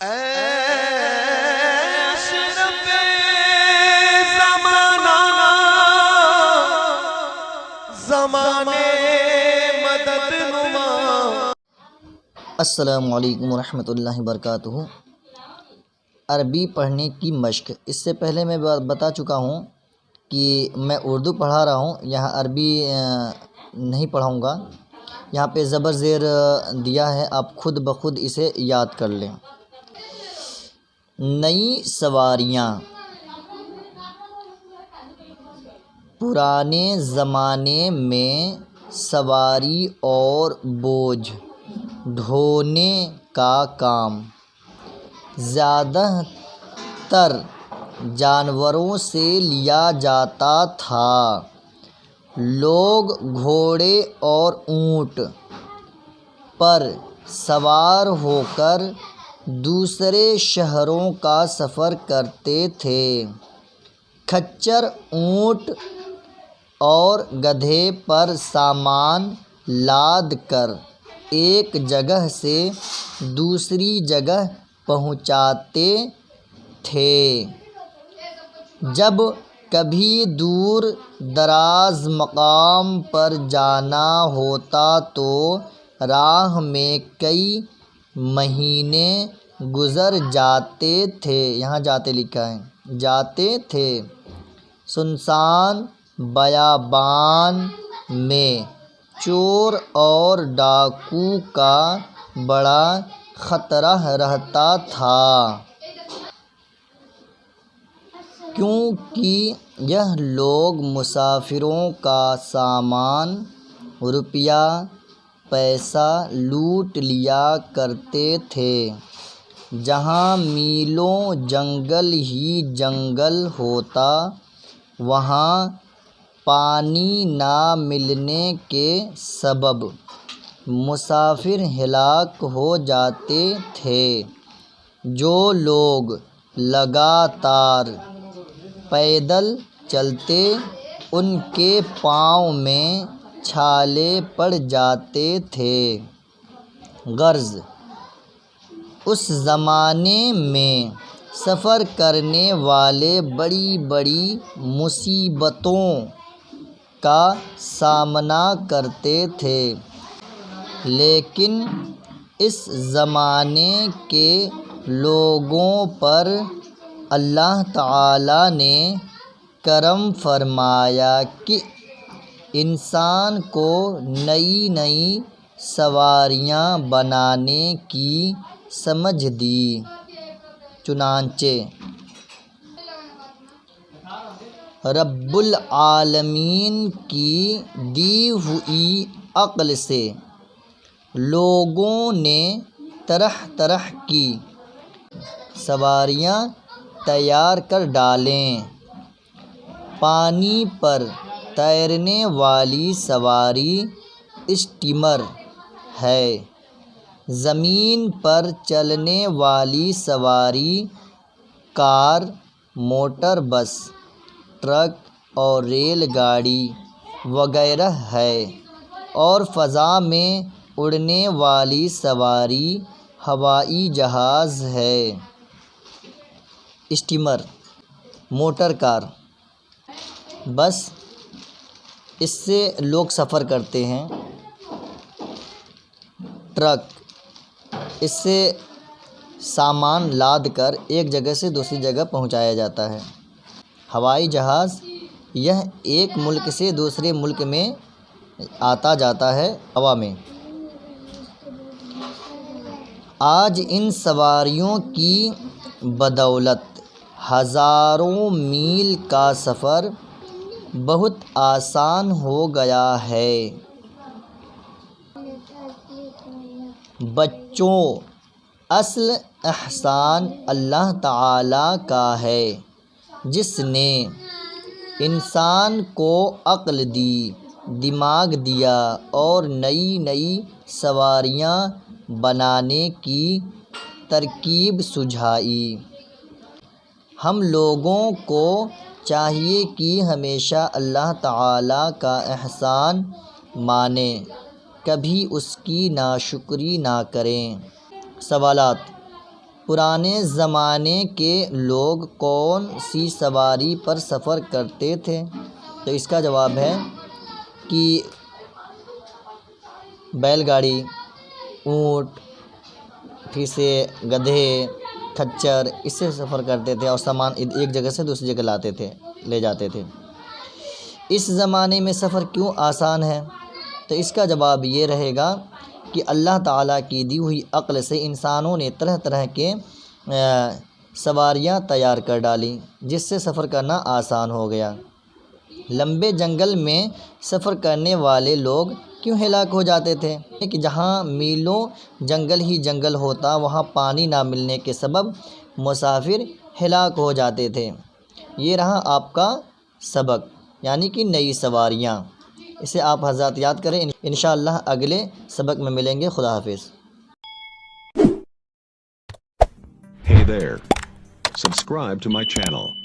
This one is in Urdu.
اشرف زمانہ زمانے مدد نما۔ السلام علیکم ورحمۃ اللہ وبرکاتہ۔ عربی پڑھنے کی مشق، اس سے پہلے میں بتا چکا ہوں کہ میں اردو پڑھا رہا ہوں، یہاں عربی نہیں پڑھاؤں گا۔ یہاں پہ زبر زیر دیا ہے، آپ خود بخود اسے یاد کر لیں۔ نئی سواریاں، پرانے زمانے میں سواری اور بوجھ ڈھونے کا کام زیادہ تر جانوروں سے لیا جاتا تھا۔ لوگ گھوڑے اور اونٹ پر سوار ہو کر دوسرے شہروں کا سفر کرتے تھے۔ کھچر، اونٹ اور گدھے پر سامان لاد کر ایک جگہ سے دوسری جگہ پہنچاتے تھے۔ جب کبھی دور دراز مقام پر جانا ہوتا تو راہ میں کئی مہینے گزر جاتے تھے۔ یہاں جاتے لکھا ہے، جاتے تھے۔ سنسان بیابان میں چور اور ڈاکو کا بڑا خطرہ رہتا تھا، کیونکہ یہ لوگ مسافروں کا سامان، روپیہ پیسہ لوٹ لیا کرتے تھے۔ جہاں میلوں جنگل ہی جنگل ہوتا، وہاں پانی نہ ملنے کے سبب مسافر ہلاک ہو جاتے تھے۔ جو لوگ لگاتار پیدل چلتے، ان کے پاؤں میں چھالے پڑ جاتے تھے۔ غرض، اس زمانے میں سفر کرنے والے بڑی بڑی مصیبتوں کا سامنا کرتے تھے، لیکن اس زمانے کے لوگوں پر اللہ تعالیٰ نے کرم فرمایا کہ انسان کو نئی نئی سواریاں بنانے کی سمجھ دی۔ چنانچہ رب العالمین کی دی ہوئی عقل سے لوگوں نے طرح طرح کی سواریاں تیار کر ڈالیں۔ پانی پر تیرنے والی سواری اسٹیمر ہے۔ زمین پر چلنے والی سواری کار، موٹر بس، ٹرک اور ریل گاڑی وغیرہ ہے، اور فضا میں اڑنے والی سواری ہوائی جہاز ہے۔ اسٹیمر، موٹر کار، بس، اس سے لوگ سفر کرتے ہیں۔ ٹرک، اس سے سامان لاد کر ایک جگہ سے دوسری جگہ پہنچایا جاتا ہے۔ ہوائی جہاز، یہ ایک ملک سے دوسرے ملک میں آتا جاتا ہے ہوا میں۔ آج ان سواریوں کی بدولت ہزاروں میل کا سفر بہت آسان ہو گیا ہے۔ بچوں، اصل احسان اللہ تعالیٰ کا ہے، جس نے انسان کو عقل دی، دماغ دیا اور نئی نئی سواریاں بنانے کی ترکیب سجھائی۔ ہم لوگوں کو چاہیے کہ ہمیشہ اللہ تعالیٰ کا احسان مانیں، کبھی اس کی ناشکری نہ کریں۔ سوالات: پرانے زمانے کے لوگ کون سی سواری پر سفر کرتے تھے؟ تو اس کا جواب ہے کہ بیل گاڑی، اونٹ، پھر سے گدھے، کھچر، اس سے سفر کرتے تھے اور سامان ایک جگہ سے دوسری جگہ لے جاتے تھے۔ اس زمانے میں سفر کیوں آسان ہے؟ تو اس کا جواب یہ رہے گا کہ اللہ تعالیٰ کی دی ہوئی عقل سے انسانوں نے طرح طرح کے سواریاں تیار کر ڈالیں، جس سے سفر کرنا آسان ہو گیا۔ لمبے جنگل میں سفر کرنے والے لوگ کیوں ہلاک ہو جاتے تھے؟ کہ جہاں میلوں جنگل ہی جنگل ہوتا، وہاں پانی نہ ملنے کے سبب مسافر ہلاک ہو جاتے تھے۔ یہ رہا آپ کا سبق، یعنی کہ نئی سواریاں۔ اسے آپ حضرات یاد کریں، انشاءاللہ اگلے سبق میں ملیں گے۔ خدا حافظ۔ Hey there. Subscribe to my channel.